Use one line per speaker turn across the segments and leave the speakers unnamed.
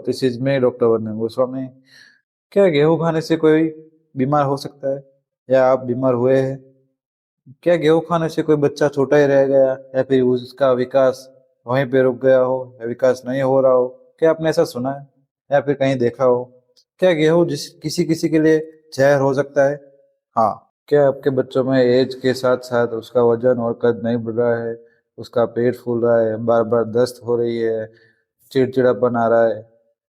This is me doctor वर्णन गोस्वामी। क्या गेहूं खाने से कोई बीमार हो सकता है या आप बीमार हुए हैं? क्या गेहूं खाने से कोई बच्चा छोटा ही रह गया या फिर उसका विकास वहीं पे रुक गया हो या विकास नहीं हो रहा हो? क्या आपने ऐसा सुना है या फिर कहीं देखा हो? क्या गेहूं जिस किसी किसी के लिए जहर हो सकता है? हाँ। क्या आपके बच्चों में एज के साथ साथ उसका वजन और कद नहीं बढ़ रहा है, उसका पेट फूल रहा है, बार बार दस्त हो रही है, चिड़चिड़ापन आ रहा है,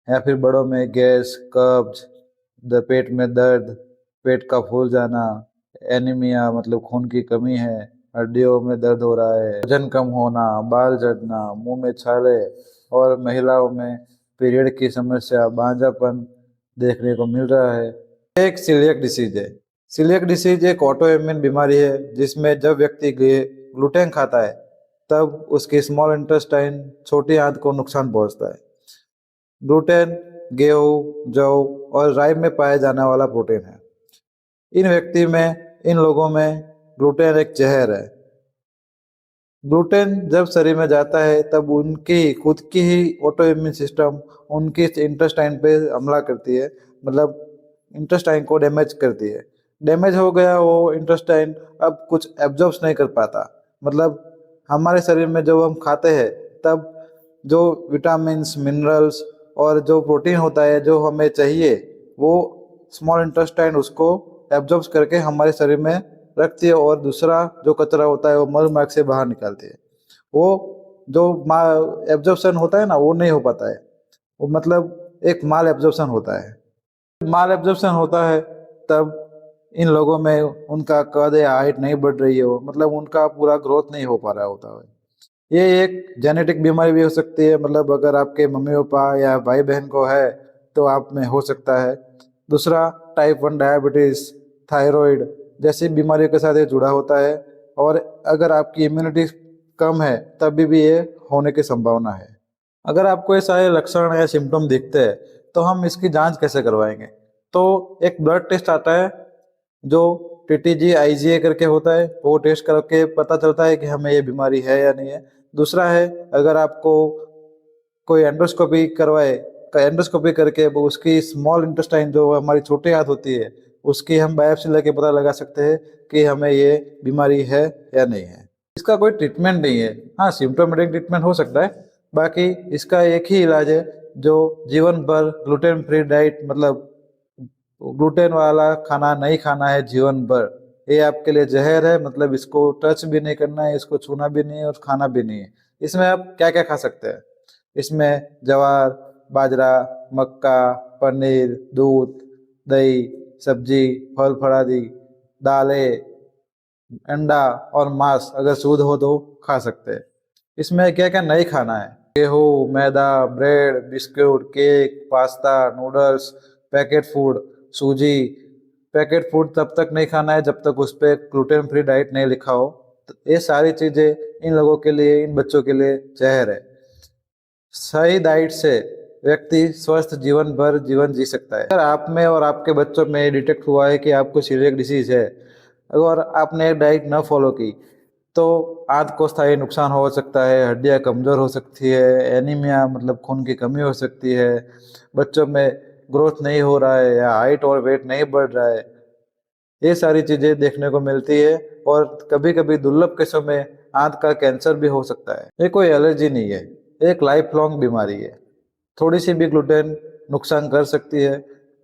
या फिर बड़ों में गैस, कब्ज, पेट में दर्द, पेट का फूल जाना, एनीमिया मतलब खून की कमी है, हड्डियों में दर्द हो रहा है, वजन कम होना, बाल झड़ना, मुंह में छाले और महिलाओं में पीरियड की समस्या, बांझापन देखने को मिल रहा है। एक सीलियक डिसीज है। सीलियक डिसीज एक ऑटो इम्यून बीमारी है जिसमें जब व्यक्ति ग्लूटेन खाता है तब उसकी स्मॉल इंटेस्टाइन छोटी आंत को नुकसान पहुंचता है। ग्लूटेन गेहूं, जौ और राई में पाया जाने वाला प्रोटीन है। इन लोगों में ग्लूटेन एक जहर है। ग्लूटेन जब शरीर में जाता है तब उनकी खुद की ही ऑटो इम्यून सिस्टम उनकी इंटेस्टाइन पे हमला करती है, मतलब इंटेस्टाइन को डैमेज करती है। डैमेज हो गया वो इंटेस्टाइन अब कुछ एब्जॉर्ब नहीं कर पाता, मतलब हमारे शरीर में जब हम खाते हैं तब जो विटामिन्स, मिनरल्स और जो प्रोटीन होता है जो हमें चाहिए वो स्मॉल इंटेस्टाइन उसको एब्जॉर्ब करके हमारे शरीर में रखती है और दूसरा जो कचरा होता है वो मल मार्ग से बाहर निकालती है। वो जो एब्जॉर्प्शन होता है ना वो नहीं हो पाता है, वो मतलब एक माल एब्जॉर्प्शन होता है। माल एब्जॉर्प्शन होता है तब इन लोगों में उनका कद या हाइट नहीं बढ़ रही हो, मतलब उनका पूरा ग्रोथ नहीं हो पा रहा होता है। ये एक जेनेटिक बीमारी भी हो सकती है, मतलब अगर आपके मम्मी पापा या भाई बहन को है तो आप में हो सकता है। दूसरा टाइप 1 डायबिटीज, थायराइड जैसी बीमारियों के साथ ये जुड़ा होता है और अगर आपकी इम्यूनिटी कम है तभी भी ये होने की संभावना है। अगर आपको ये सारे लक्षण या सिम्टम दिखते हैं तो हम इसकी जांच कैसे करवाएंगे? तो एक ब्लड टेस्ट आता है जो टीटीजी आईजीए करके होता है, वो टेस्ट करके पता चलता है कि हमें ये बीमारी है या नहीं है। दूसरा है अगर आपको कोई एंडोस्कोपी करवाए, एंडोस्कोपी करके वो उसकी स्मॉल इंटेस्टाइन जो हमारी छोटी आंत होती है उसकी हम बायोप्सी लेके पता लगा सकते हैं कि हमें ये बीमारी है या नहीं है। इसका कोई ट्रीटमेंट नहीं है, हाँ सिम्टोमेटिक ट्रीटमेंट हो सकता है, बाकी इसका एक ही इलाज है जो जीवन भर ग्लूटेन फ्री डाइट, मतलब ग्लूटेन वाला खाना नहीं खाना है जीवन भर। ये आपके लिए जहर है, मतलब इसको टच भी नहीं करना है, इसको छूना भी नहीं है और खाना भी नहीं है। इसमें आप क्या क्या खा सकते हैं? इसमें ज्वार, बाजरा, मक्का, पनीर, दूध, दही, सब्जी, फल फलादी, दालें, अंडा और मांस अगर शुद्ध हो तो खा सकते हैं। इसमें क्या क्या नहीं खाना है? गेहूँ, मैदा, bread, biscuit, cake, pasta, noodles, packet food, सूजी। पैकेट फूड तब तक नहीं खाना है जब तक उस पर ग्लूटेन फ्री डाइट नहीं लिखा हो। तो ये सारी चीजें इन लोगों के लिए, इन बच्चों के लिए जहर है। सही डाइट से व्यक्ति स्वस्थ जीवन भर जीवन जी सकता है। अगर आप में और आपके बच्चों में डिटेक्ट हुआ है कि आपको सीलियक डिसीज है, अगर आपने डाइट न फॉलो की तो आंत को स्थायी नुकसान हो सकता है, हड्डियां कमजोर हो सकती है, एनीमिया मतलब खून की कमी हो सकती है, बच्चों में ग्रोथ नहीं हो रहा है या हाइट और वेट नहीं बढ़ रहा है। ये सारी चीजें देखने को मिलती है और कभी कभी दुर्लभ केसों में आंत का कैंसर भी हो सकता है। ये कोई एलर्जी नहीं है, एक लाइफ लॉन्ग बीमारी है। थोड़ी सी भी ग्लूटेन नुकसान कर सकती है।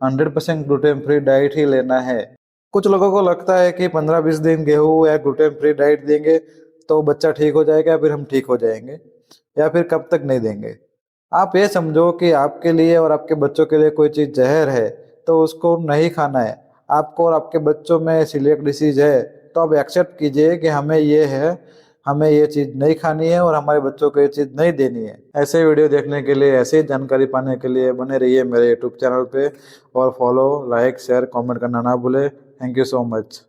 100% ग्लूटेन फ्री डाइट ही लेना है। कुछ लोगों को लगता है कि 15-20 दिन गेहूं या ग्लूटेन फ्री डाइट देंगे तो बच्चा ठीक हो जाएगा, फिर हम ठीक हो जाएंगे, या फिर कब तक नहीं देंगे। आप ये समझो कि आपके लिए और आपके बच्चों के लिए कोई चीज़ जहर है तो उसको नहीं खाना है। आपको और आपके बच्चों में सीलियक डिसीज है तो आप एक्सेप्ट कीजिए कि हमें ये है, हमें ये चीज़ नहीं खानी है और हमारे बच्चों को ये चीज़ नहीं देनी है। ऐसे वीडियो देखने के लिए, ऐसे ही जानकारी पाने के लिए बने रहिए मेरे यूट्यूब चैनल पे और फॉलो, लाइक, शेयर, कमेंट करना ना भूले। Thank you so much.